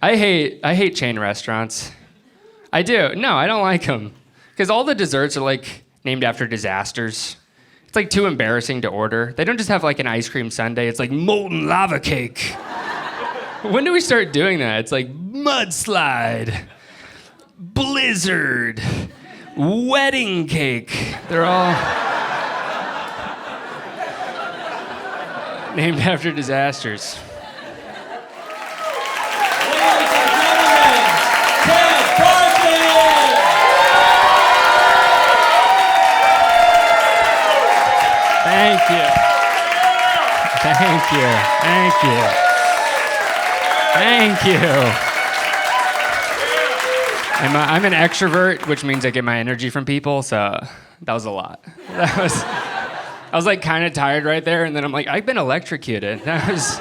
I hate chain restaurants. I do. No, I don't like them. Because all the desserts are like named after disasters. It's like too embarrassing to order. They don't just have like an ice cream sundae. It's like molten lava cake. When do we start doing that? It's like mudslide, blizzard, wedding cake. They're all named after disasters. Thank you. Thank you. Thank you. Thank you. I'm an extrovert, which means I get my energy from people, so that was a lot. I was like kind of tired right there, and then I'm like, I've been electrocuted. That was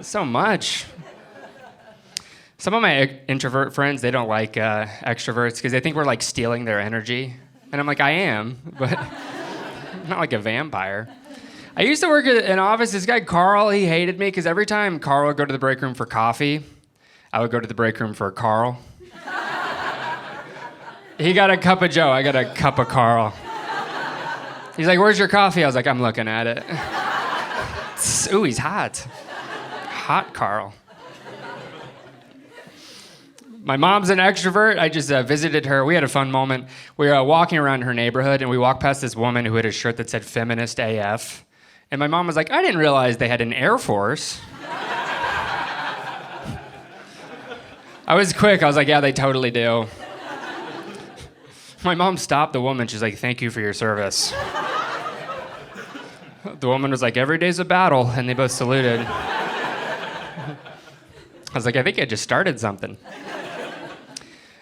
so much. Some of my introvert friends, they don't like extroverts because they think we're like stealing their energy. And I'm like, I am, but I'm not like a vampire. I used to work at an office. This guy, Carl, he hated me because every time Carl would go to the break room for coffee, I would go to the break room for Carl. He got a cup of Joe. I got a cup of Carl. He's like, where's your coffee? I was like, I'm looking at it. Ooh, he's hot. Hot Carl. My mom's an extrovert. I just visited her. We had a fun moment. We were walking around her neighborhood, and we walked past this woman who had a shirt that said feminist AF. And my mom was like, I didn't realize they had an Air Force. I was quick. I was like, yeah, they totally do. My mom stopped the woman. She's like, thank you for your service. The woman was like, every day's a battle. And they both saluted. I was like, I think I just started something.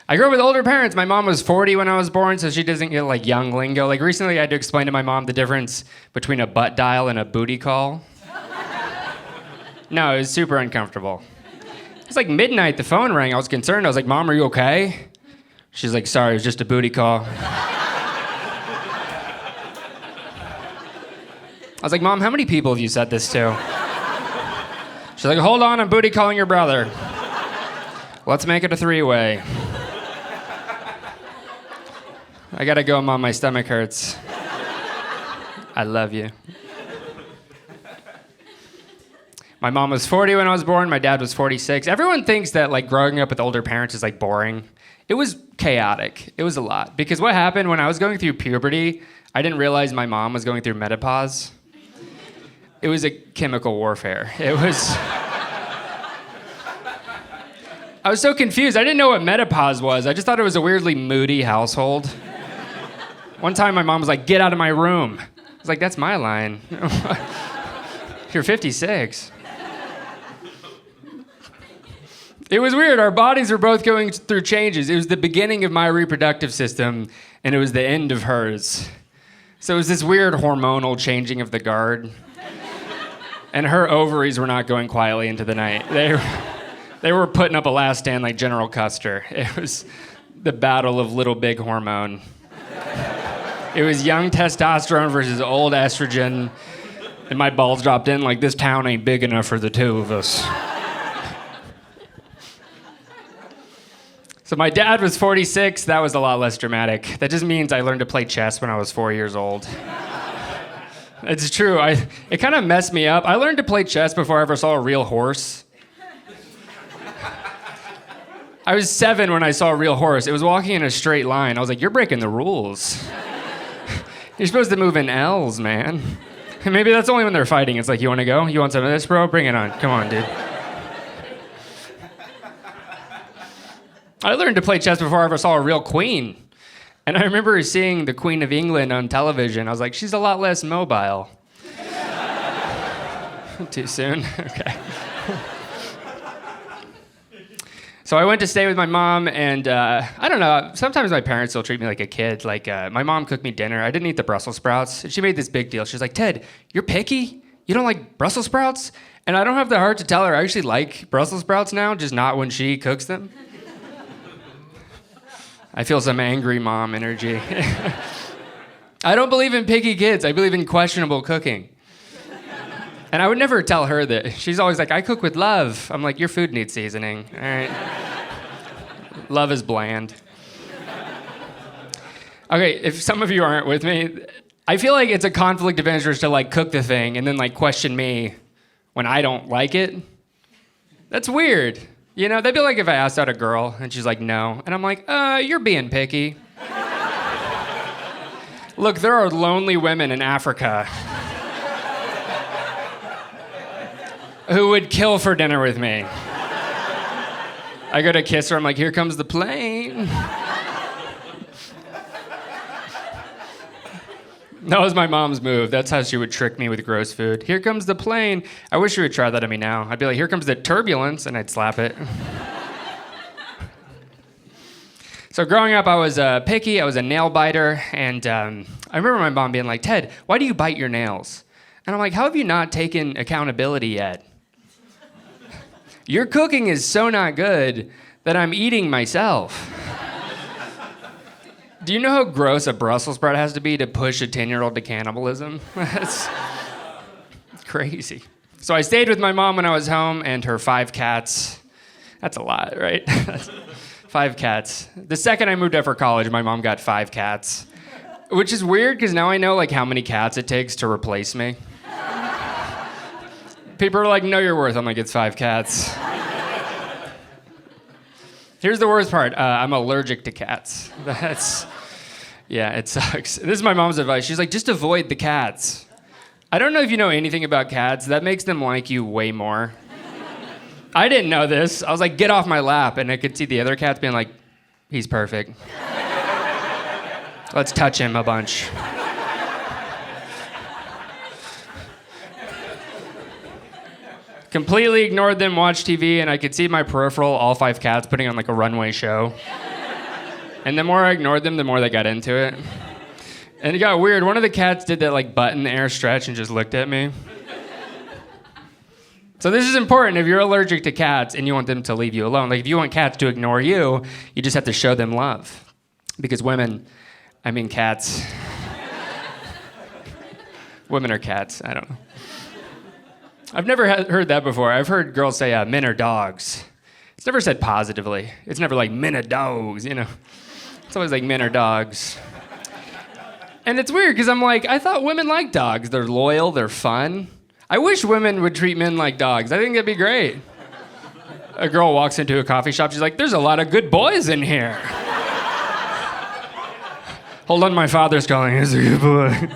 I grew up with older parents. My mom was 40 when I was born, so she doesn't get like young lingo. Like recently I had to explain to my mom the difference between a butt dial and a booty call. No, it was super uncomfortable. It was like midnight, the phone rang. I was concerned. I was like, Mom, are you okay? She's like, sorry, it was just a booty call. I was like, Mom, how many people have you said this to? She's like, hold on, I'm booty calling your brother. Let's make it a three-way. I gotta go, Mom, my stomach hurts. I love you. My mom was 40 when I was born, my dad was 46. Everyone thinks that like growing up with older parents is like boring. It was chaotic. It was a lot. Because what happened when I was going through puberty, I didn't realize my mom was going through menopause. It was a chemical warfare. I was so confused. I didn't know what menopause was. I just thought it was a weirdly moody household. One time my mom was like, get out of my room. I was like, that's my line. You're 56. It was weird. Our bodies were both going through changes. It was the beginning of my reproductive system, and it was the end of hers. So it was this weird hormonal changing of the guard. And her ovaries were not going quietly into the night. They were putting up a last stand like General Custer. It was the battle of little big hormone. It was young testosterone versus old estrogen. And my balls dropped in like, this town ain't big enough for the two of us. So my dad was 46. That was a lot less dramatic. That just means I learned to play chess when I was 4 years old. It's true. It kind of messed me up. I learned to play chess before I ever saw a real horse. I was 7 when I saw a real horse. It was walking in a straight line. I was like, you're breaking the rules. You're supposed to move in L's, man. And maybe that's only when they're fighting. It's like, you want to go? You want some of this, bro? Bring it on. Come on, dude. I learned to play chess before I ever saw a real queen. And I remember seeing the Queen of England on television. I was like, she's a lot less mobile. Too soon? Okay. So I went to stay with my mom, and I don't know, sometimes my parents still treat me like a kid. Like, my mom cooked me dinner. I didn't eat the Brussels sprouts. And she made this big deal. She was like, Ted, you're picky? You don't like Brussels sprouts? And I don't have the heart to tell her I actually like Brussels sprouts now, just not when she cooks them. I feel some angry mom energy. I don't believe in picky kids. I believe in questionable cooking. And I would never tell her that. She's always like, I cook with love. I'm like, your food needs seasoning. All right. Love is bland. Okay, if some of you aren't with me, I feel like it's a conflict of interest to like cook the thing and then like question me when I don't like it. That's weird. You know, that'd be like if I asked out a girl and she's like, no. And I'm like, you're being picky. Look, there are lonely women in Africa who would kill for dinner with me. I go to kiss her, I'm like, here comes the plane. That was my mom's move. That's how she would trick me with gross food. Here comes the plane. I wish she would try that on me now. I'd be like, here comes the turbulence, and I'd slap it. So growing up, I was picky. I was a nail biter. And I remember my mom being like, Ted, why do you bite your nails? And I'm like, how have you not taken accountability yet? Your cooking is so not good that I'm eating myself. Do you know how gross a Brussels sprout has to be to push a 10-year-old to cannibalism? That's crazy. So I stayed with my mom when I was home and her 5 cats. That's a lot, right? 5 cats. The second I moved up for college, my mom got 5 cats, which is weird because now I know like how many cats it takes to replace me. People are like, know your worth. I'm like, it's 5 cats. Here's the worst part. I'm allergic to cats. Yeah, it sucks. This is my mom's advice. She's like, just avoid the cats. I don't know if you know anything about cats. That makes them like you way more. I didn't know this. I was like, get off my lap. And I could see the other cats being like, he's perfect. Let's touch him a bunch. Completely ignored them, watched TV, and I could see my peripheral, all 5 cats putting on like a runway show. And the more I ignored them, the more they got into it. And it got weird. One of the cats did that like butt in the air stretch and just looked at me. So this is important if you're allergic to cats and you want them to leave you alone. Like if you want cats to ignore you, you just have to show them love. Because cats. Women are cats, I don't know. I've never heard that before. I've heard girls say men are dogs. It's never said positively. It's never like men are dogs, you know. It's always like men are dogs. And it's weird because I'm like, I thought women like dogs. They're loyal, they're fun. I wish women would treat men like dogs. I think that'd be great. A girl walks into a coffee shop, she's like, there's a lot of good boys in here. Hold on, my father's calling. He's a good boy.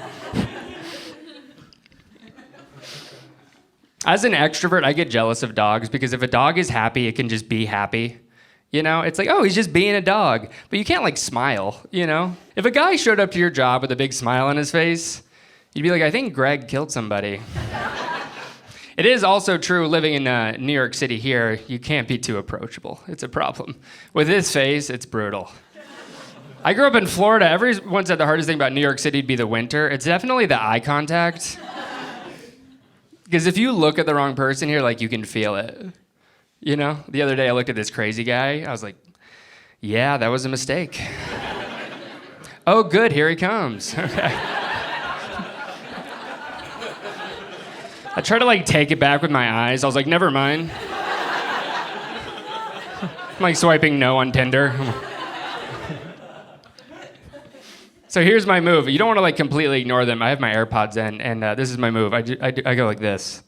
As an extrovert, I get jealous of dogs because if a dog is happy, it can just be happy. You know, it's like, oh, he's just being a dog. But you can't like smile, you know? If a guy showed up to your job with a big smile on his face, you'd be like, I think Greg killed somebody. It is also true living in New York City here, you can't be too approachable. It's a problem. With his face, it's brutal. I grew up in Florida. Everyone said the hardest thing about New York City would be the winter. It's definitely the eye contact. Because if you look at the wrong person here, like, you can feel it. You know? The other day, I looked at this crazy guy. I was like, yeah, that was a mistake. Oh, good, here he comes. Okay. I tried to, like, take it back with my eyes. I was like, never mind. I'm, like, swiping no on Tinder. So here's my move. You don't want to like completely ignore them. I have my AirPods in, and this is my move. I go like this.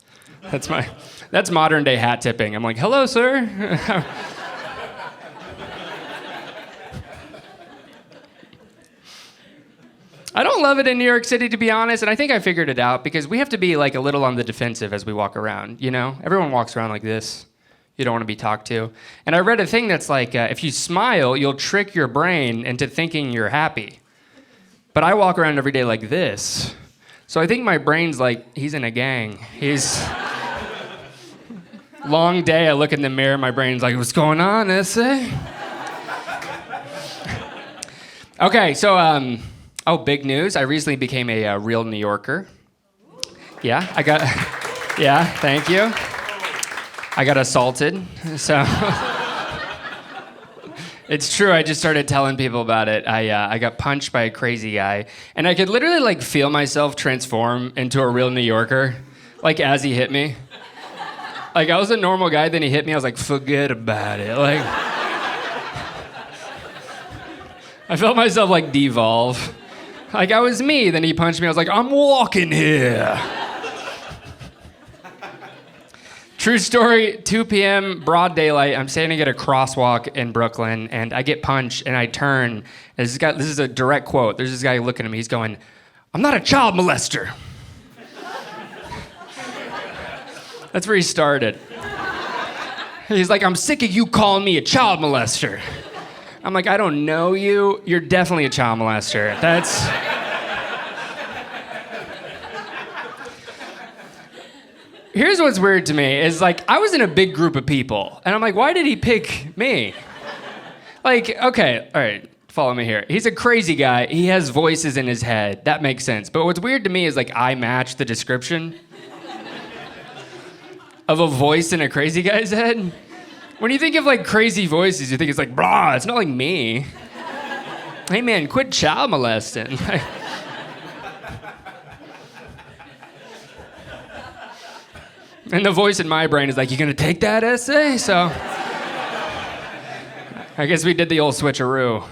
That's modern day hat tipping. I'm like, hello, sir. I don't love it in New York City, to be honest, and I think I figured it out because we have to be like a little on the defensive as we walk around, you know? Everyone walks around like this. You don't want to be talked to. And I read a thing that's like, if you smile, you'll trick your brain into thinking you're happy. But I walk around every day like this. So I think my brain's like, he's in a gang. Long day, I look in the mirror, my brain's like, what's going on, essay? Okay, so, big news. I recently became a real New Yorker. Yeah, thank you. I got assaulted, so... It's true, I just started telling people about it. I got punched by a crazy guy, and I could literally like feel myself transform into a real New Yorker. like as he hit me. Like I was a normal guy, then he hit me, I was like, forget about it. Like, I felt myself like devolve. Like I was me, then he punched me, I was like, I'm walking here. True story, 2 p.m., broad daylight. I'm standing at a crosswalk in Brooklyn, and I get punched, and I turn. And this is a direct quote. There's this guy looking at me. He's going, I'm not a child molester. That's where he started. He's like, I'm sick of you calling me a child molester. I'm like, I don't know you. You're definitely a child molester. That's... Here's what's weird to me is like I was in a big group of people and I'm like, why did he pick me? Like, okay, all right, follow me here. He's a crazy guy. He has voices in his head. That makes sense. But what's weird to me is like I match the description of a voice in a crazy guy's head. When you think of like crazy voices, you think it's like, blah, it's not like me. Hey man, quit child molesting. And the voice in my brain is like, you gonna take that essay? So I guess we did the old switcheroo.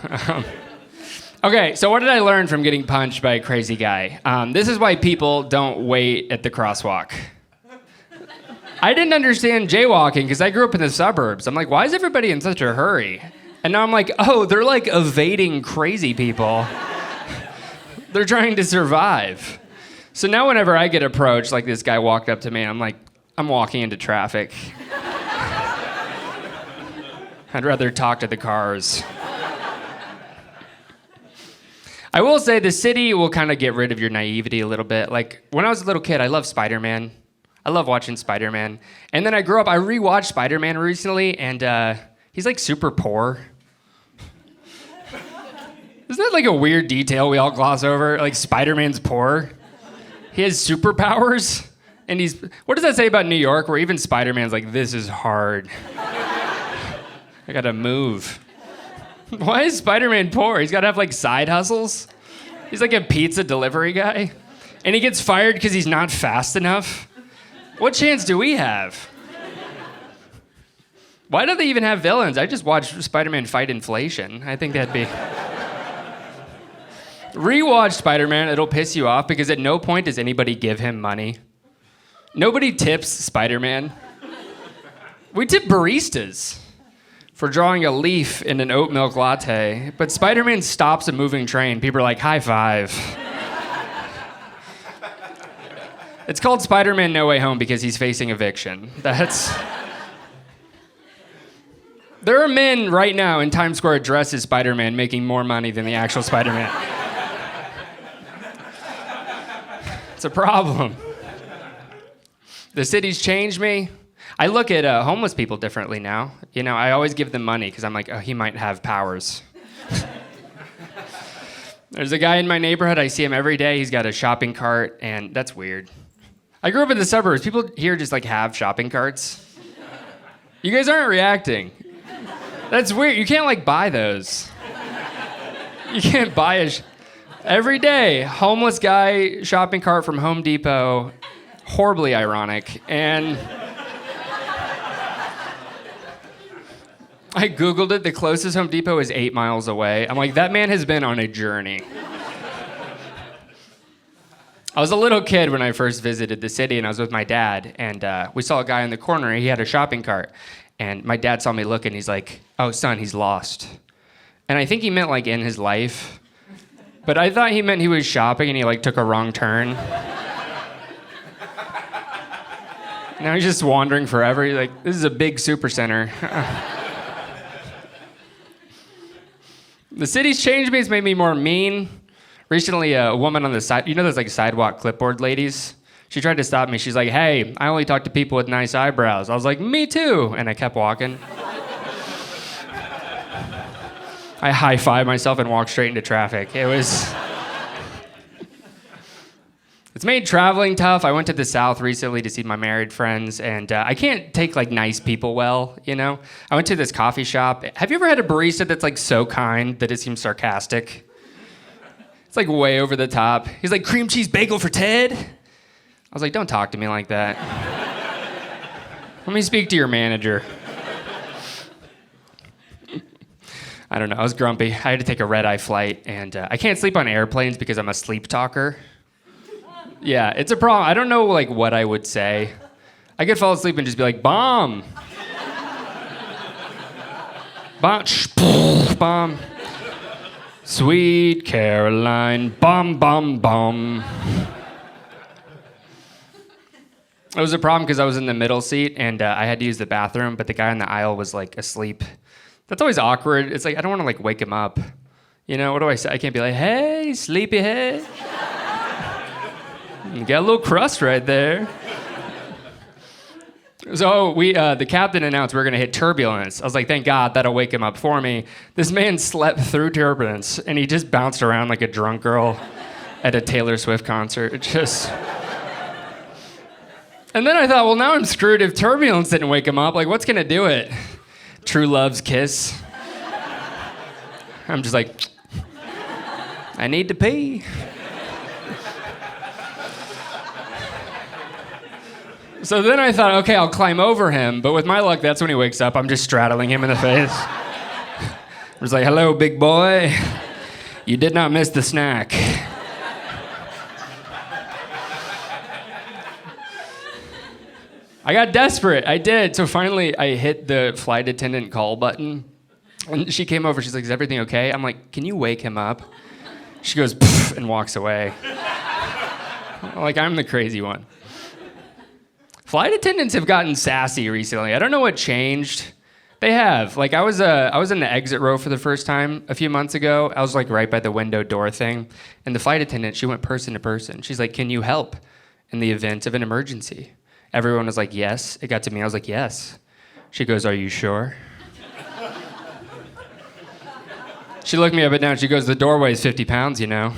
Okay, so what did I learn from getting punched by a crazy guy? This is why people don't wait at the crosswalk. I didn't understand jaywalking because I grew up in the suburbs. I'm like, why is everybody in such a hurry? And now I'm like, oh, they're like evading crazy people. They're trying to survive. So now whenever I get approached, like this guy walked up to me, I'm like, I'm walking into traffic. I'd rather talk to the cars. I will say the city will kind of get rid of your naivety a little bit. Like when I was a little kid, I loved Spider-Man. I love watching Spider-Man. And then I grew up, I rewatched Spider-Man recently, and he's like super poor. Isn't that like a weird detail we all gloss over? Like Spider-Man's poor. He has superpowers. And what does that say about New York, where even Spider-Man's like, this is hard. I gotta move. Why is Spider-Man poor? He's gotta have like side hustles. He's like a pizza delivery guy. And he gets fired because he's not fast enough. What chance do we have? Why don't they even have villains? I just watched Spider-Man fight inflation. I think that'd be... Rewatch Spider-Man, it'll piss you off because at no point does anybody give him money. Nobody tips Spider-Man. We tip baristas for drawing a leaf in an oat milk latte, but Spider-Man stops a moving train. People are like, high five. It's called Spider-Man No Way Home because he's facing eviction. There are men right now in Times Square dressed as Spider-Man making more money than the actual Spider-Man. It's a problem. The city's changed me. I look at homeless people differently now. You know, I always give them money because I'm like, oh, he might have powers. There's a guy in my neighborhood. I see him every day. He's got a shopping cart, and that's weird. I grew up in the suburbs. People here just like have shopping carts. You guys aren't reacting. That's weird. You can't like buy those. You can't buy every day, homeless guy, shopping cart from Home Depot. Horribly ironic. And I Googled it. The closest Home Depot is 8 miles away. I'm like, that man has been on a journey. I was a little kid when I first visited the city, and I was with my dad, and we saw a guy in the corner. He had a shopping cart, and my dad saw me look, and he's like, oh, son, he's lost. And I think he meant like in his life, but I thought he meant he was shopping, and he like took a wrong turn. Now he's just wandering forever. He's like, this is a big super center. The city's changed me. It's made me more mean. Recently, a woman on the side, you know those like sidewalk clipboard ladies? She tried to stop me. She's like, hey, I only talk to people with nice eyebrows. I was like, me too. And I kept walking. I high-fived myself and walked straight into traffic. It's made traveling tough. I went to the South recently to see my married friends, and I can't take like nice people well, you know? I went to this coffee shop. Have you ever had a barista that's like so kind that it seems sarcastic? It's like way over the top. He's like, cream cheese bagel for Ted? was like, don't talk to me like that. Let me speak to your manager. I don't know, I was grumpy. I had to take a red-eye flight, and I can't sleep on airplanes because I'm a sleep talker. Yeah, it's a problem. I don't know like what I would say. I could fall asleep and just be like, bomb. Bomb. Bomb. Sweet Caroline. Bomb, bomb, bomb. It was a problem because I was in the middle seat and I had to use the bathroom, but the guy in the aisle was like asleep. That's always awkward. It's like, I don't want to like wake him up. You know, what do I say? I can't be like, hey, sleepyhead. You got a little crust right there. So the captain announced we were going to hit turbulence. I was like, thank God, that'll wake him up for me. This man slept through turbulence, and he just bounced around like a drunk girl at a Taylor Swift concert. And then I thought, well, now I'm screwed if turbulence didn't wake him up. Like, what's going to do it? True love's kiss? I'm just like, I need to pee. So then I thought, okay, I'll climb over him, but with my luck, that's when he wakes up. I'm just straddling him in the face. I was like, hello, big boy. You did not miss the snack. I got desperate. I did. So finally, I hit the flight attendant call button, and she came over. She's like, is everything okay? I'm like, can you wake him up? She goes, pff, and walks away. Like, I'm the crazy one. Flight attendants have gotten sassy recently. I don't know what changed. They have. Like, I was in the exit row for the first time a few months ago. I was like right by the window door thing. And the flight attendant, she went person to person. She's like, can you help in the event of an emergency? Everyone was like, yes. It got to me. I was like, yes. She goes, are you sure? She looked me up and down. She goes, the doorway is 50 pounds, you know.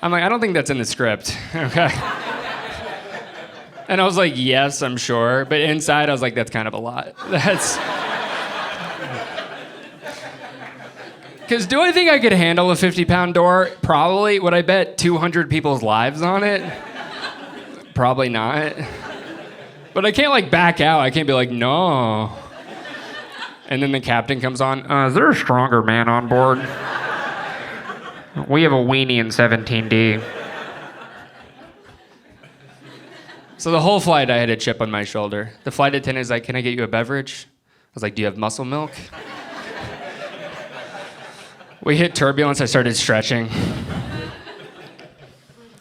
I'm like, I don't think that's in the script. Okay. And I was like, yes, I'm sure. But inside, I was like, that's kind of a lot. That's... Because do I think I could handle a 50-pound door? Probably. Would I bet 200 people's lives on it? Probably not. But I can't, like, back out. I can't be like, no. And then the captain comes on. Is there a stronger man on board? We have a weenie in 17D. So the whole flight, I had a chip on my shoulder. The flight attendant's like, can I get you a beverage? I was like, do you have muscle milk? We hit turbulence. I started stretching.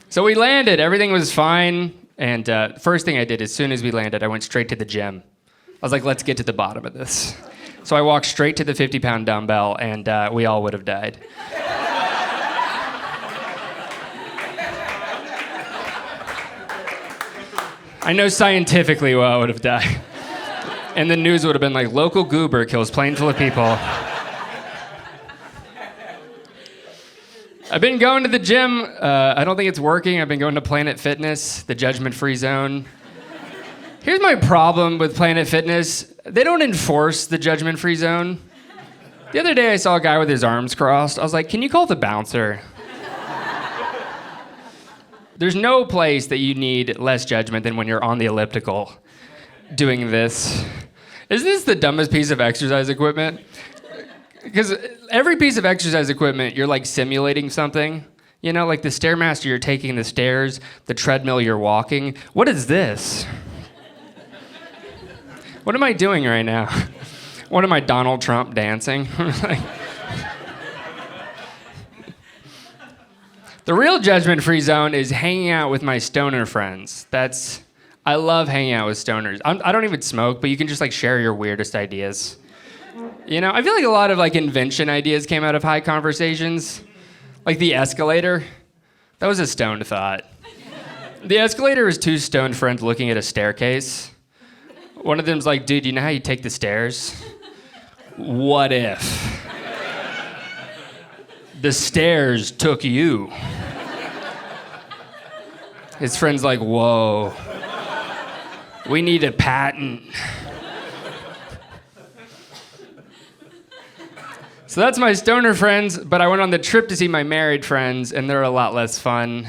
So we landed. Everything was fine. And first thing I did, as soon as we landed, I went straight to the gym. I was like, let's get to the bottom of this. So I walked straight to the 50-pound dumbbell, and we all would have died. I know scientifically I would have died. And the news would have been like, local goober kills plane full of people. I've been going to the gym. I don't think it's working. I've been going to Planet Fitness, the judgment-free zone. Here's my problem with Planet Fitness. They don't enforce the judgment-free zone. The other day I saw a guy with his arms crossed. I was like, can you call the bouncer? There's no place that you need less judgment than when you're on the elliptical doing this. Isn't this the dumbest piece of exercise equipment? Because every piece of exercise equipment, you're like simulating something. You know, like the Stairmaster, you're taking the stairs, the treadmill, you're walking. What is this? What am I doing right now? What am I, Donald Trump dancing? The real judgment-free zone is hanging out with my stoner friends. I love hanging out with stoners. I don't even smoke, but you can just like share your weirdest ideas. You know, I feel like a lot of like invention ideas came out of high conversations. Like the escalator. That was a stoned thought. The escalator is two stoned friends looking at a staircase. One of them's like, dude, you know how you take the stairs? What if the stairs took you? His friend's like, whoa, we need a patent. So that's my stoner friends, but I went on the trip to see my married friends, and they're a lot less fun.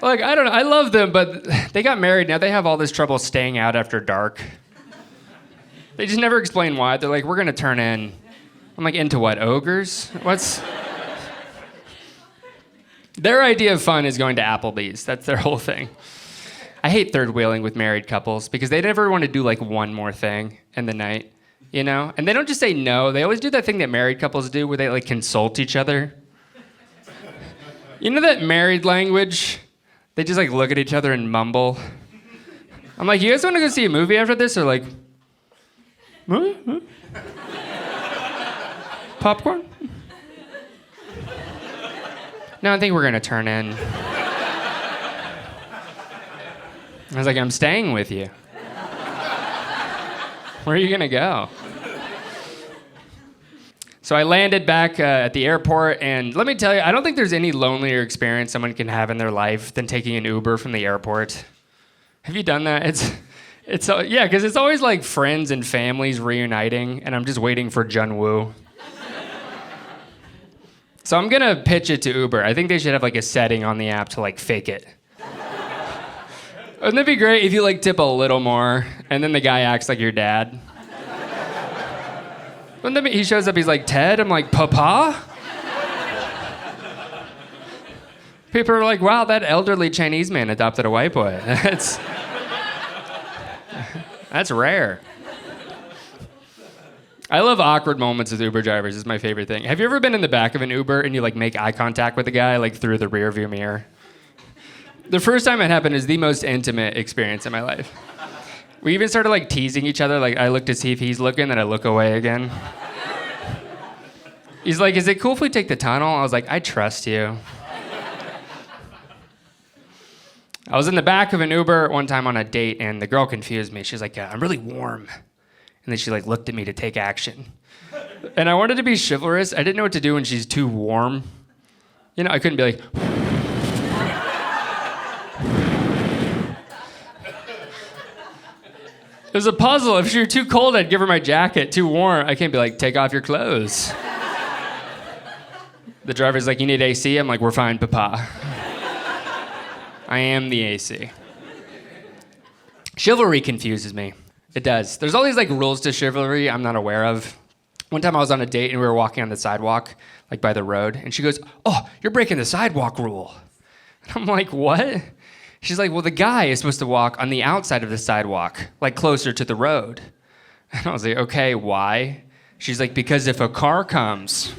Like, I don't know. I love them, but they got married. Now they have all this trouble staying out after dark. They just never explain why. They're like, we're going to turn in. I'm like, into what, ogres? What's... Their idea of fun is going to Applebee's. That's their whole thing. I hate third wheeling with married couples because they never want to do like one more thing in the night, you know? And they don't just say no. They always do that thing that married couples do where they like consult each other. You know that married language? They just like look at each other and mumble. I'm like, you guys want to go see a movie after this? Or like, huh? Popcorn? No, I think we're going to turn in. I was like, I'm staying with you. Where are you going to go? So I landed back at the airport, and let me tell you, I don't think there's any lonelier experience someone can have in their life than taking an Uber from the airport. Have you done that? Yeah, because it's always like friends and families reuniting, and I'm just waiting for Jun Woo. So I'm gonna pitch it to Uber. I think they should have like a setting on the app to like fake it. Wouldn't it be great if you like tip a little more and then the guy acts like your dad? Wouldn't that be, he shows up, he's like, Ted? I'm like, Papa? People are like, wow, that elderly Chinese man adopted a white boy. That's rare. I love awkward moments with Uber drivers. It's my favorite thing. Have you ever been in the back of an Uber and you like make eye contact with the guy like through the rear view mirror? The first time it happened is the most intimate experience in my life. We even started like teasing each other. Like I look to see if he's looking, then I look away again. He's like, is it cool if we take the tunnel? I was like, I trust you. I was in the back of an Uber one time on a date and the girl confused me. She's like, I'm really warm. And then she like looked at me to take action. And I wanted to be chivalrous. I didn't know what to do when she's too warm. You know, I couldn't be like... It was a puzzle. If she were too cold, I'd give her my jacket. Too warm, I can't be like, take off your clothes. The driver's like, you need AC? I'm like, we're fine, Papa. I am the AC. Chivalry confuses me. It does. There's all these like rules to chivalry I'm not aware of. One time I was on a date and we were walking on the sidewalk, like by the road, and she goes, oh, you're breaking the sidewalk rule. And I'm like, what? She's like, well, the guy is supposed to walk on the outside of the sidewalk, like closer to the road. And I was like, okay, why? She's like, because if a car comes,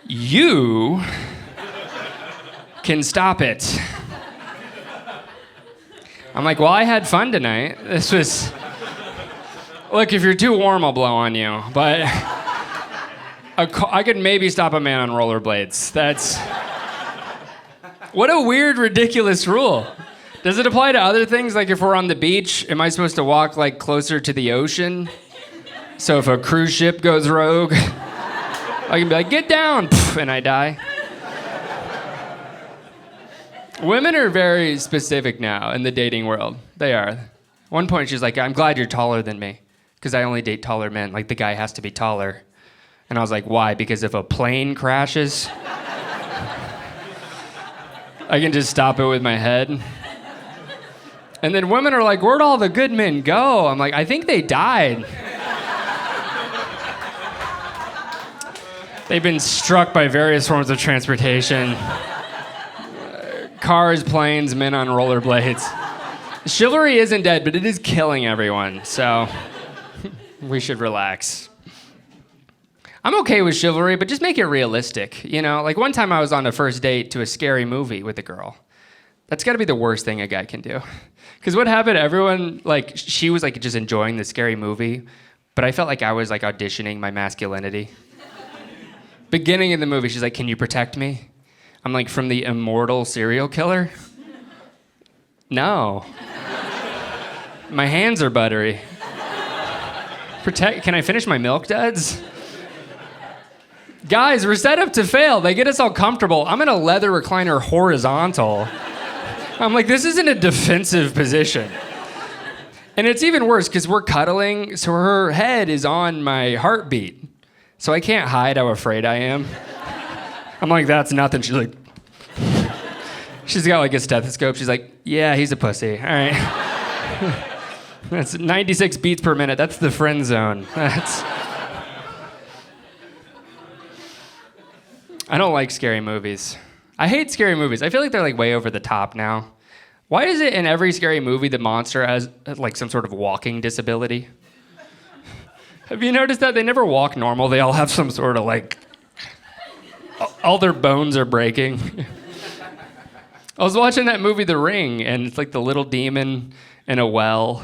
you can stop it. I'm like, well, I had fun tonight. This was... Look, if you're too warm, I'll blow on you. But I could maybe stop a man on rollerblades. That's... What a weird, ridiculous rule. Does it apply to other things? Like if we're on the beach, am I supposed to walk like closer to the ocean? So if a cruise ship goes rogue, I can be like, get down, and I die. Women are very specific now in the dating world. They are. At one point, she's like, I'm glad you're taller than me, because I only date taller men. Like, the guy has to be taller. And I was like, why? Because if a plane crashes, I can just stop it with my head. And then women are like, where'd all the good men go? I'm like, I think they died. They've been struck by various forms of transportation. Cars, planes, men on rollerblades. Chivalry isn't dead, but it is killing everyone, so we should relax. I'm okay with chivalry, but just make it realistic, you know? Like one time I was on a first date to a scary movie with a girl. That's gotta be the worst thing a guy can do. Because what happened, everyone, like, she was like just enjoying the scary movie, but I felt like I was like auditioning my masculinity. Beginning of the movie, she's like, can you protect me? I'm like, from the immortal serial killer? No. My hands are buttery. Can I finish my milk duds? Guys, we're set up to fail. They get us all comfortable. I'm in a leather recliner horizontal. I'm like, this isn't a defensive position. And it's even worse because we're cuddling, so her head is on my heartbeat. So I can't hide how afraid I am. I'm like, that's nothing. She's like, She's got like a stethoscope. She's like, yeah, he's a pussy. All right. That's 96 beats per minute. That's the friend zone. I don't like scary movies. I hate scary movies. I feel like they're like way over the top now. Why is it in every scary movie the monster has like some sort of walking disability? Have you noticed that? They never walk normal. They all have some sort of like, all their bones are breaking. I was watching that movie The Ring, and it's like the little demon in a well,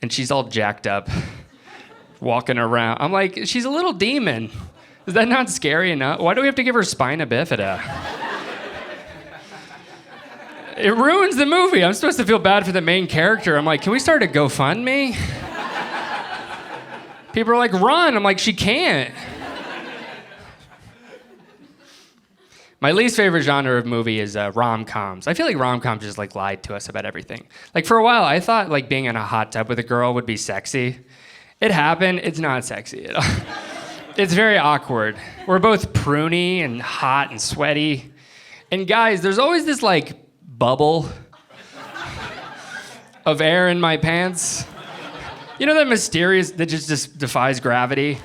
and she's all jacked up, walking around. I'm like, she's a little demon. Is that not scary enough? Why do we have to give her spina bifida? It ruins the movie. I'm supposed to feel bad for the main character. I'm like, can we start a GoFundMe? People are like, run. I'm like, she can't. My least favorite genre of movie is rom-coms. I feel like rom-coms just like lied to us about everything. Like for a while, I thought like being in a hot tub with a girl would be sexy. It happened. It's not sexy at all. It's very awkward. We're both pruny and hot and sweaty. And guys, there's always this like bubble of air in my pants. You know that mysterious, that just defies gravity?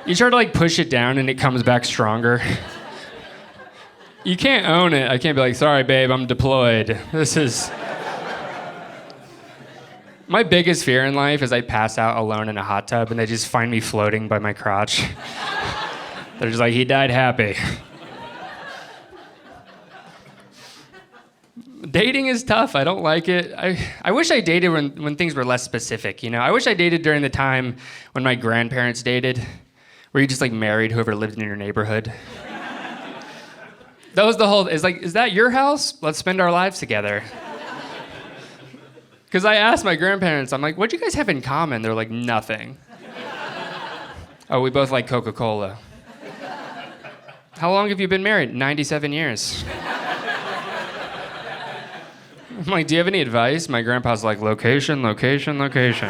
You try to like push it down and it comes back stronger. You can't own it. I can't be like, sorry babe, I'm deployed. This is... My biggest fear in life is I pass out alone in a hot tub and they just find me floating by my crotch. They're just like, he died happy. Dating is tough. I don't like it. I wish I dated when things were less specific, you know? I wish I dated during the time when my grandparents dated, where you just like married whoever lived in your neighborhood. That was the whole, it's like, is that your house? Let's spend our lives together. Because I asked my grandparents, I'm like, what do you guys have in common? They're like, nothing. Oh, we both like Coca-Cola. How long have you been married? 97 years. I'm like, do you have any advice? My grandpa's like, location, location, location.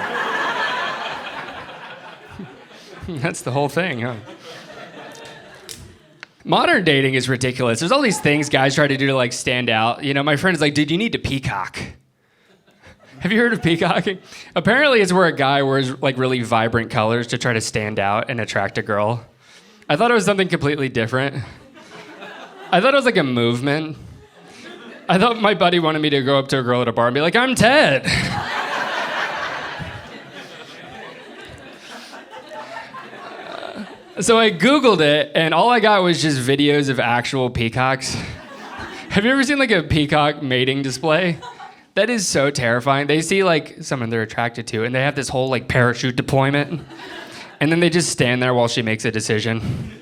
That's the whole thing, huh? Modern dating is ridiculous. There's all these things guys try to do to like stand out. You know, my friend's like, dude, you need to peacock. Have you heard of peacocking? Apparently it's where a guy wears like really vibrant colors to try to stand out and attract a girl. I thought it was something completely different. I thought it was like a movement. I thought my buddy wanted me to go up to a girl at a bar and be like, I'm Ted. So I Googled it, and all I got was just videos of actual peacocks. Have you ever seen like a peacock mating display? That is so terrifying. They see like someone they're attracted to, and they have this whole like parachute deployment, and then they just stand there while she makes a decision.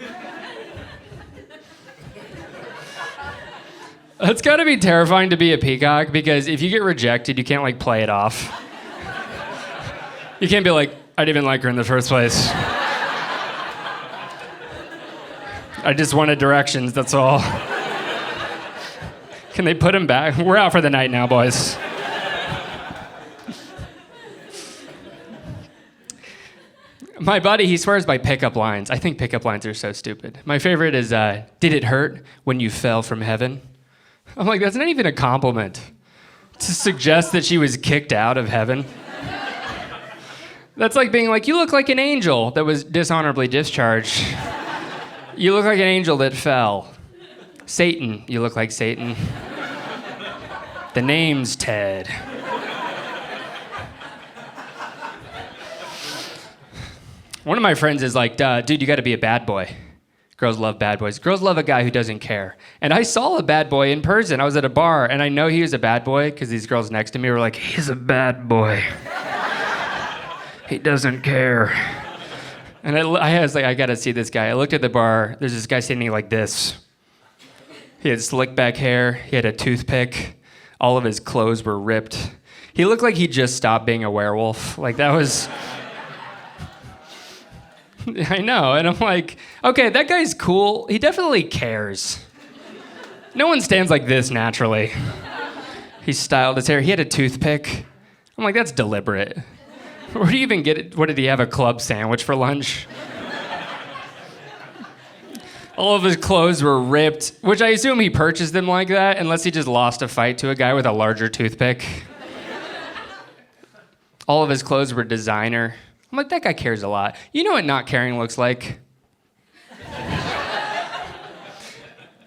It's gotta be terrifying to be a peacock, because if you get rejected, you can't like play it off. You can't be like, I didn't even like her in the first place. I just wanted directions, that's all. Can they put him back? We're out for the night now, boys. My buddy, he swears by pickup lines. I think pickup lines are so stupid. My favorite is, did it hurt when you fell from heaven? I'm like, that's not even a compliment. To suggest that she was kicked out of heaven. That's like being like, you look like an angel that was dishonorably discharged. You look like an angel that fell. Satan, you look like Satan. The name's Ted. One of my friends is like, dude, you gotta be a bad boy. Girls love bad boys. Girls love a guy who doesn't care. And I saw a bad boy in person. I was at a bar, and I know he was a bad boy because these girls next to me were like, he's a bad boy. He doesn't care. And I was like, I gotta see this guy. I looked at the bar. There's this guy standing like this. He had slick back hair. He had a toothpick. All of his clothes were ripped. He looked like he just stopped being a werewolf. Like that was... I know, and I'm like, okay, that guy's cool. He definitely cares. No one stands like this naturally. He styled his hair. He had a toothpick. I'm like, that's deliberate. Where do you even get it? What, did he have a club sandwich for lunch? All of his clothes were ripped, which I assume he purchased them like that, unless he just lost a fight to a guy with a larger toothpick. All of his clothes were designer. I'm like, that guy cares a lot. You know what not caring looks like?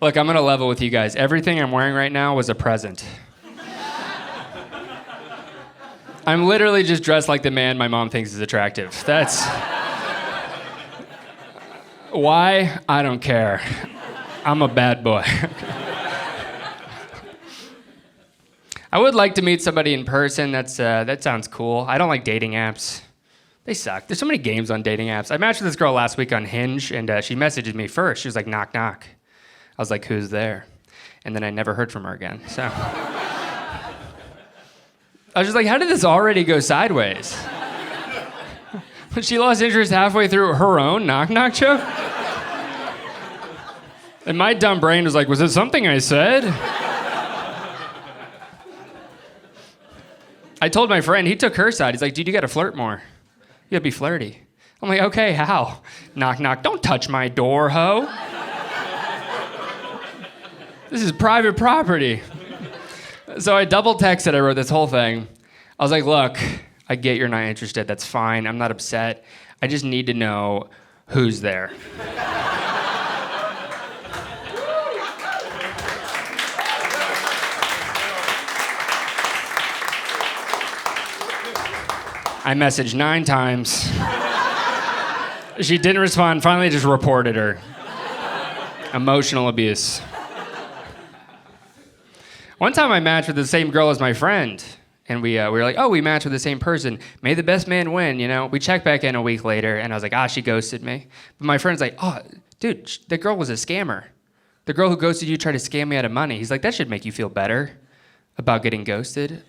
Look, I'm gonna level with you guys. Everything I'm wearing right now was a present. I'm literally just dressed like the man my mom thinks is attractive. That's... Why? I don't care. I'm a bad boy. I would like to meet somebody in person. That sounds cool. I don't like dating apps. They suck. There's so many games on dating apps. I matched with this girl last week on Hinge, and she messaged me first. She was like, knock, knock. I was like, who's there? And then I never heard from her again. So I was just like, how did this already go sideways? She lost interest halfway through her own knock-knock joke? And my dumb brain was like, was it something I said? I told my friend, he took her side. He's like, dude, you gotta flirt more. You gotta be flirty. I'm like, okay, how? Knock, knock, don't touch my door, ho. This is private property. So I double texted, I wrote this whole thing. I was like, look, I get you're not interested, that's fine, I'm not upset. I just need to know who's there. I messaged 9 times. She didn't respond, finally just reported her. Emotional abuse. One time I matched with the same girl as my friend. And we were like, oh, we matched with the same person. May the best man win, you know? We checked back in a week later, and I was like, she ghosted me. But my friend's like, oh, dude, the girl was a scammer. The girl who ghosted you tried to scam me out of money. He's like, that should make you feel better about getting ghosted.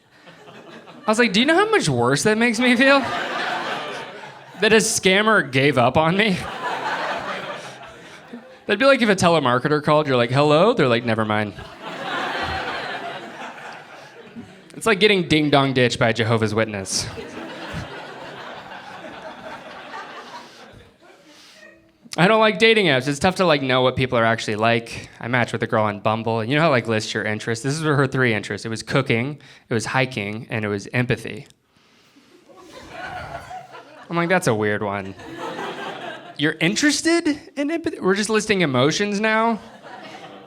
I was like, do you know how much worse that makes me feel? That a scammer gave up on me? That'd be like if a telemarketer called, you're like, hello? They're like, never mind. It's like getting ding-dong ditched by a Jehovah's Witness. I don't like dating apps. It's tough to know what people are actually like. I matched with a girl on Bumble, and you know how lists your interests? This is her 3 interests. It was cooking, it was hiking, and it was empathy. I'm like, that's a weird one. You're interested in empathy? We're just listing emotions now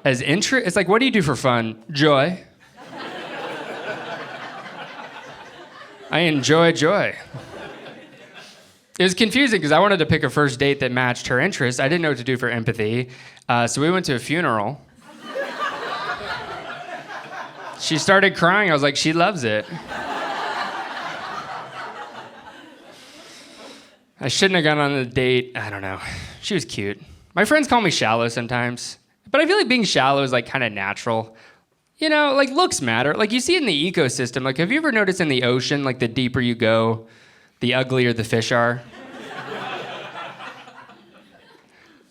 as interest. It's like, what do you do for fun? Joy. I enjoy joy. It was confusing because I wanted to pick a first date that matched her interests. I didn't know what to do for empathy. So we went to a funeral. She started crying. I was like, she loves it. I shouldn't have gone on the date. I don't know. She was cute. My friends call me shallow sometimes. But I feel like being shallow is kind of natural. You know, looks matter. You see it in the ecosystem. Have you ever noticed in the ocean, the deeper you go, the uglier the fish are?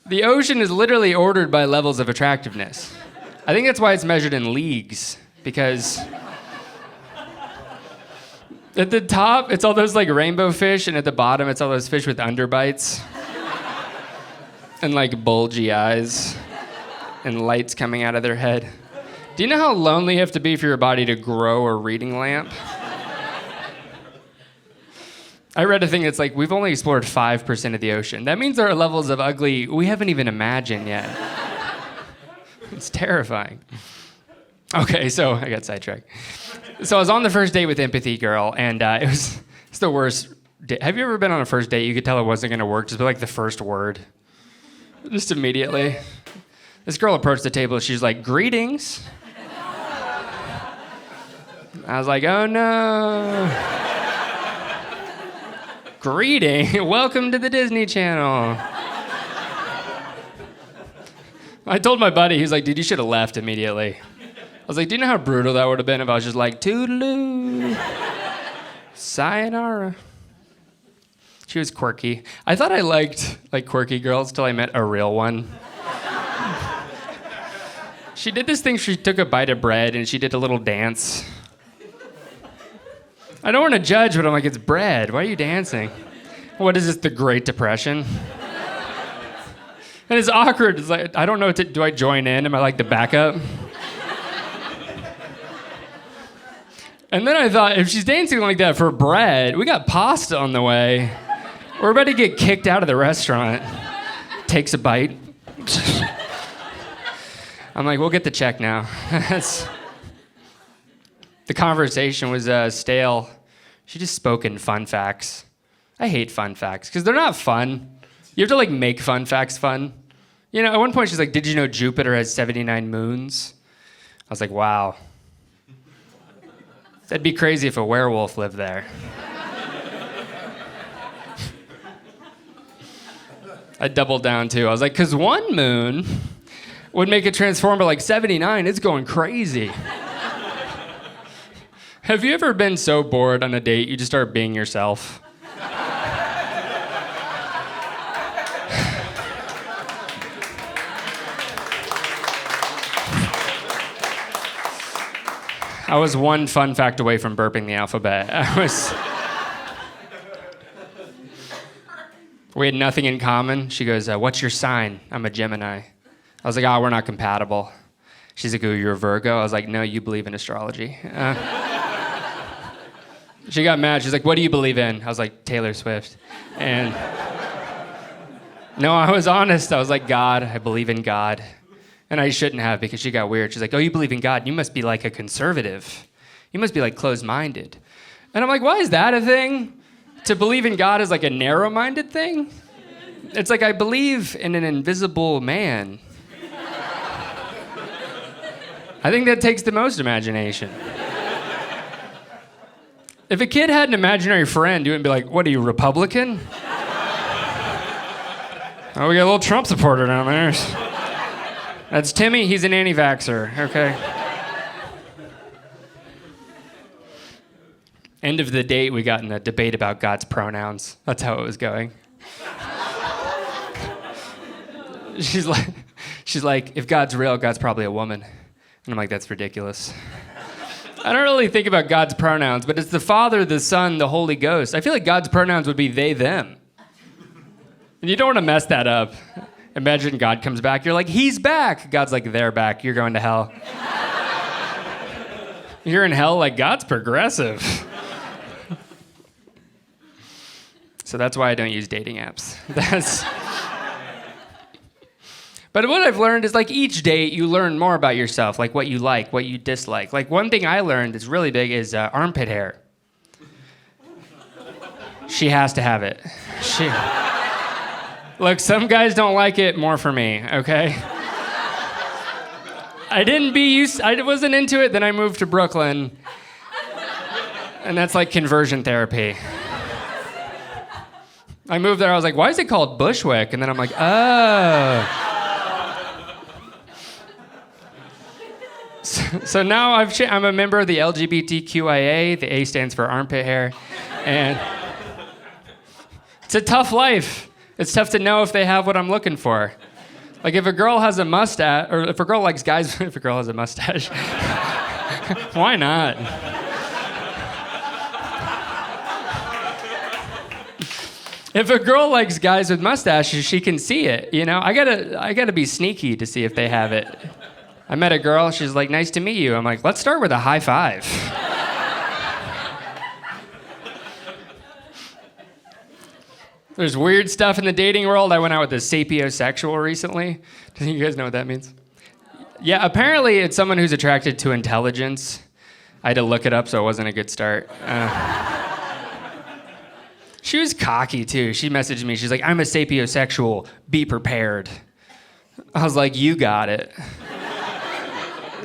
The ocean is literally ordered by levels of attractiveness. I think that's why it's measured in leagues, because at the top, it's all those rainbow fish, and at the bottom, it's all those fish with underbites and bulgy eyes and lights coming out of their head. Do you know how lonely you have to be for your body to grow a reading lamp? I read a thing that's we've only explored 5% of the ocean. That means there are levels of ugly we haven't even imagined yet. It's terrifying. Okay, so I got sidetracked. So I was on the first date with Empathy Girl, and it's the worst. Have you ever been on a first date you could tell it wasn't going to work just by the first word? Just immediately. This girl approached the table, she's like, greetings. I was like, oh no. Greeting, welcome to the Disney Channel. I told my buddy, he's like, dude, you should have left immediately. I was like, do you know how brutal that would have been if I was just toodaloo, sayonara. She was quirky. I thought I liked quirky girls till I met a real one. She did this thing, she took a bite of bread and she did a little dance. I don't want to judge, but I'm like, it's bread. Why are you dancing? What is this, the Great Depression? And it's awkward. It's like, I don't know do I join in? Am I like the backup? And then I thought, if she's dancing like that for bread, we got pasta on the way. We're about to get kicked out of the restaurant. Takes a bite. I'm like, we'll get the check now. The conversation was stale. She just spoke in fun facts. I hate fun facts because they're not fun. You have to like make fun facts fun. You know, at one point she's like, did you know Jupiter has 79 moons? I was like, wow. That'd be crazy if a werewolf lived there. I doubled down too. I was like, because one moon would make it transform, but like 79, it's going crazy. Have you ever been so bored on a date you just start being yourself? I was one fun fact away from burping the alphabet. We had nothing in common. She goes, what's your sign? I'm a Gemini. I was like, we're not compatible. She's like, oh, you're a Virgo? I was like, no, you believe in astrology. She got mad. She's like, what do you believe in? I was like, Taylor Swift. And no, I was honest. I was like, God. I believe in God. And I shouldn't have because she got weird. She's like, oh, you believe in God? You must be like a conservative. You must be like closed-minded. And I'm like, why is that a thing? To believe in God is like a narrow-minded thing? It's like I believe in an invisible man. I think that takes the most imagination. If a kid had an imaginary friend, you wouldn't be like, what are you, Republican? Oh, we got a little Trump supporter down there. That's Timmy, he's an anti-vaxxer, okay? End of the date, we got in a debate about God's pronouns. That's how it was going. She's like, if God's real, God's probably a woman. And I'm like, that's ridiculous. I don't really think about God's pronouns, but it's the Father, the Son, the Holy Ghost. I feel like God's pronouns would be they, them. And you don't want to mess that up. Imagine God comes back. You're like, he's back. God's like, they're back. You're going to hell. You're in hell like God's progressive. So that's why I don't use dating apps. But what I've learned is like each date you learn more about yourself, like what you like, what you dislike. Like one thing I learned that's really big is armpit hair. She has to have it. Look, some guys don't like it, more for me, okay? I wasn't into it, then I moved to Brooklyn. And that's like conversion therapy. I moved there, I was like, why is it called Bushwick? And then I'm like, oh. So now I'm a member of the LGBTQIA. The A stands for armpit hair. And it's a tough life. It's tough to know if they have what I'm looking for. Like if a girl has a mustache, or if a girl likes guys, if a girl has a mustache, why not? If a girl likes guys with mustaches, she can see it, you know? I gotta be sneaky to see if they have it. I met a girl, she's like, nice to meet you. I'm like, let's start with a high five. There's weird stuff in the dating world. I went out with a sapiosexual recently. Do you guys know what that means? Yeah, apparently it's someone who's attracted to intelligence. I had to look it up, so it wasn't a good start. She was cocky, too. She messaged me. She's like, I'm a sapiosexual. Be prepared. I was like, you got it.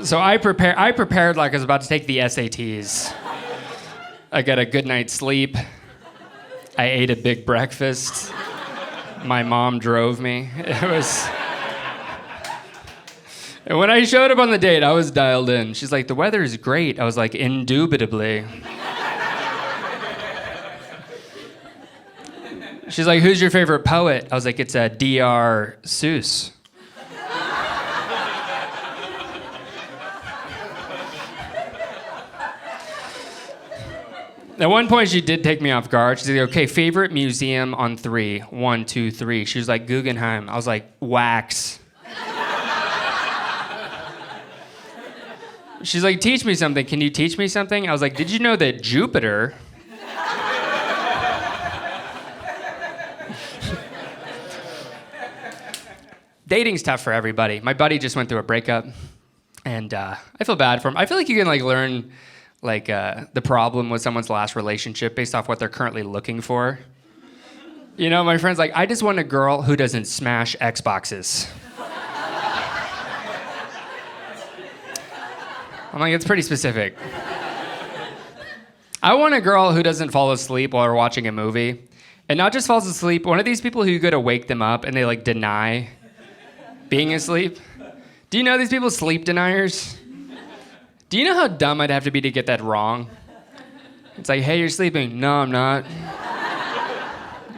So I prepared like I was about to take the SATs. I got a good night's sleep. I ate a big breakfast. My mom drove me. And when I showed up on the date, I was dialed in. She's like, the weather is great. I was like, indubitably. She's like, who's your favorite poet? I was like, it's D.R. Seuss. At one point, she did take me off guard. She's like, okay, favorite museum on 3. 1, 2, 3. She was like, Guggenheim. I was like, wax. She's like, teach me something. Can you teach me something? I was like, did you know that Jupiter... Dating's tough for everybody. My buddy just went through a breakup, and I feel bad for him. I feel like you can learn the problem with someone's last relationship based off what they're currently looking for. You know, my friend's like, I just want a girl who doesn't smash Xboxes. I'm like, it's pretty specific. I want a girl who doesn't fall asleep while we're watching a movie, and not just falls asleep, one of these people who you go to wake them up and they deny being asleep. Do you know these people sleep deniers? Do you know how dumb I'd have to be to get that wrong? It's like, hey, you're sleeping. No, I'm not.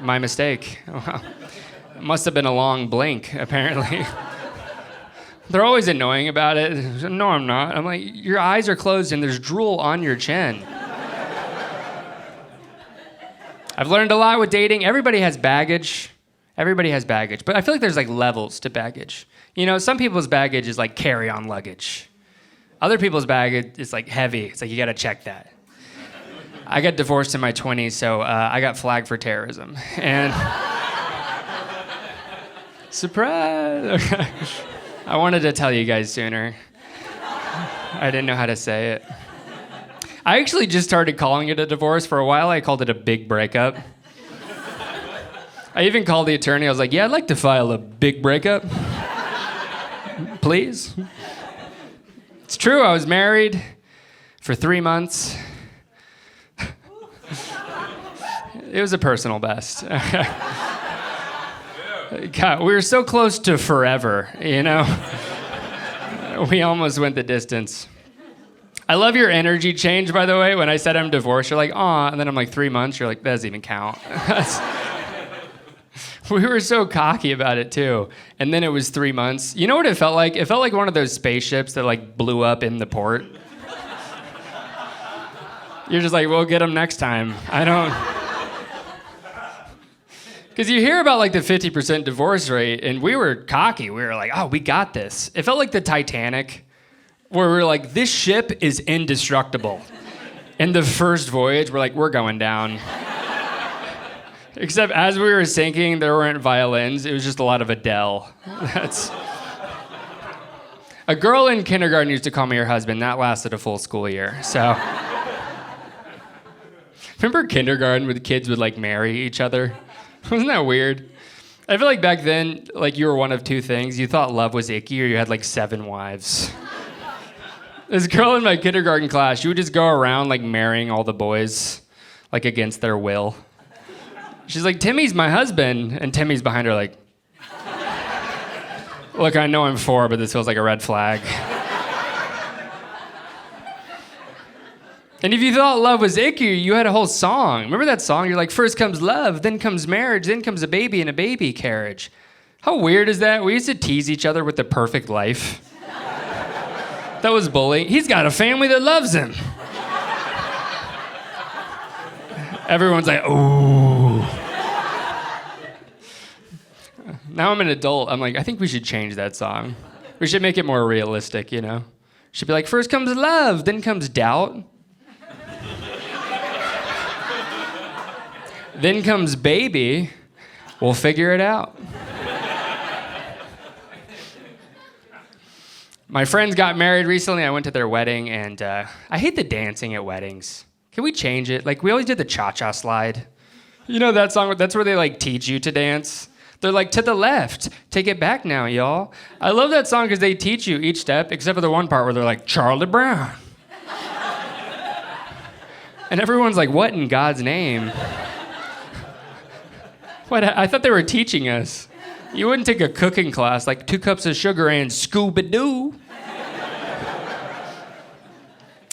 My mistake. Well, it must have been a long blink, apparently. They're always annoying about it. No, I'm not. I'm like, your eyes are closed and there's drool on your chin. I've learned a lot with dating. Everybody has baggage. Everybody has baggage. But I feel like there's levels to baggage. You know, some people's baggage is carry-on luggage. Other people's baggage is heavy. It's you gotta check that. I got divorced in my 20s, so I got flagged for terrorism. And surprise! I wanted to tell you guys sooner. I didn't know how to say it. I actually just started calling it a divorce. For a while, I called it a big breakup. I even called the attorney. I was like, yeah, I'd like to file a big breakup. Please. It's true, I was married for 3 months. It was a personal best. God, we were so close to forever, you know? We almost went the distance. I love your energy change, by the way. When I said I'm divorced, you're like, aw, and then I'm 3 months, you're like, that doesn't even count. We were so cocky about it, too. And then it was 3 months. You know what it felt like? It felt like one of those spaceships that, blew up in the port. You're just like, we'll get them next time. I don't... Because you hear about, the 50% divorce rate, and we were cocky. We were like, oh, we got this. It felt like the Titanic, where we were like, this ship is indestructible. In the first voyage, we're like, we're going down. Except as we were sinking, there weren't violins. It was just a lot of Adele. A girl in kindergarten used to call me her husband. That lasted a full school year. So, remember kindergarten where the kids would marry each other? Wasn't that weird? I feel like back then, you were one of two things. You thought love was icky, or you had 7 wives. This girl in my kindergarten class, she would just go around marrying all the boys, against their will. She's like, Timmy's my husband. And Timmy's behind her look, I know I'm 4, but this feels like a red flag. And if you thought love was icky, you had a whole song. Remember that song? You're like, first comes love, then comes marriage, then comes a baby in a baby carriage. How weird is that? We used to tease each other with the perfect life. That was bullying. He's got a family that loves him. Everyone's like, ooh. Now I'm an adult. I'm like, I think we should change that song. We should make it more realistic, you know? Should be like, first comes love, then comes doubt. Then comes baby. We'll figure it out. My friends got married recently. I went to their wedding, and I hate the dancing at weddings. Can we change it? We always did the cha-cha slide. You know that song? That's where they teach you to dance. They're like, to the left. Take it back now, y'all. I love that song because they teach you each step, except for the one part where they're like, Charlie Brown. And everyone's like, what in God's name? What? I thought they were teaching us. You wouldn't take a cooking class 2 cups of sugar and Scooby-Doo.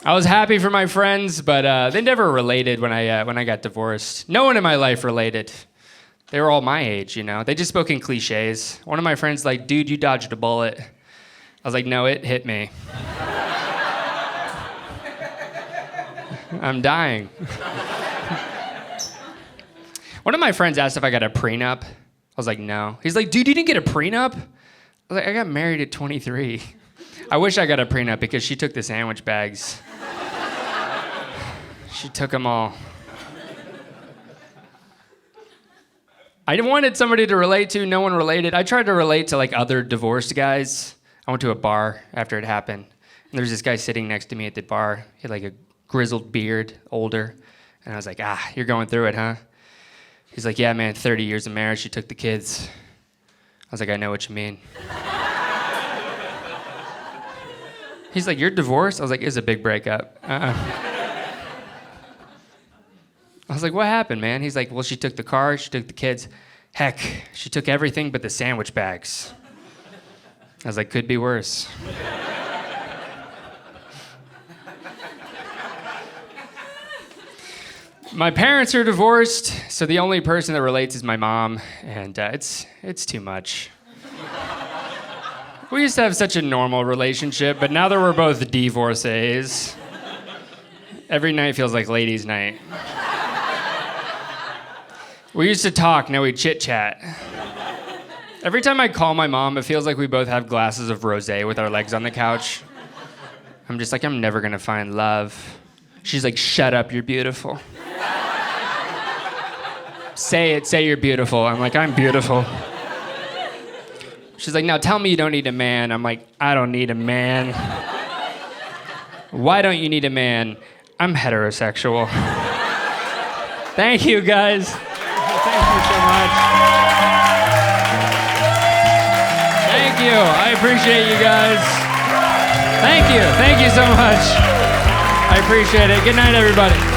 I was happy for my friends, but they never related when I got divorced. No one in my life related. They were all my age, you know. They just spoke in cliches. One of my friends like, dude, you dodged a bullet. I was like, no, it hit me. I'm dying. One of my friends asked if I got a prenup. I was like, no. He's like, dude, you didn't get a prenup? I was like, I got married at 23. I wish I got a prenup because she took the sandwich bags. She took them all. I wanted somebody to relate to. No one related. I tried to relate to like other divorced guys. I went to a bar after it happened. And there was this guy sitting next to me at the bar. He had like a grizzled beard, older. And I was like, you're going through it, huh? He's like, yeah, man, 30 years of marriage. She took the kids. I was like, I know what you mean. He's like, you're divorced? I was like, it's a big breakup. I was like, what happened, man? He's like, well, she took the car, she took the kids. Heck, she took everything but the sandwich bags. I was like, could be worse. My parents are divorced, so the only person that relates is my mom, and it's too much. We used to have such a normal relationship, but now that we're both divorcees, every night feels like ladies' night. We used to talk, now we chit-chat. Every time I call my mom, it feels like we both have glasses of rosé with our legs on the couch. I'm just like, I'm never gonna find love. She's like, shut up, you're beautiful. Say it, say you're beautiful. I'm like, I'm beautiful. She's like, now tell me you don't need a man. I'm like, I don't need a man. Why don't you need a man? I'm heterosexual. Thank you, guys. Thank you so much. Thank you. I appreciate you guys. Thank you. Thank you so much. I appreciate it. Good night, everybody.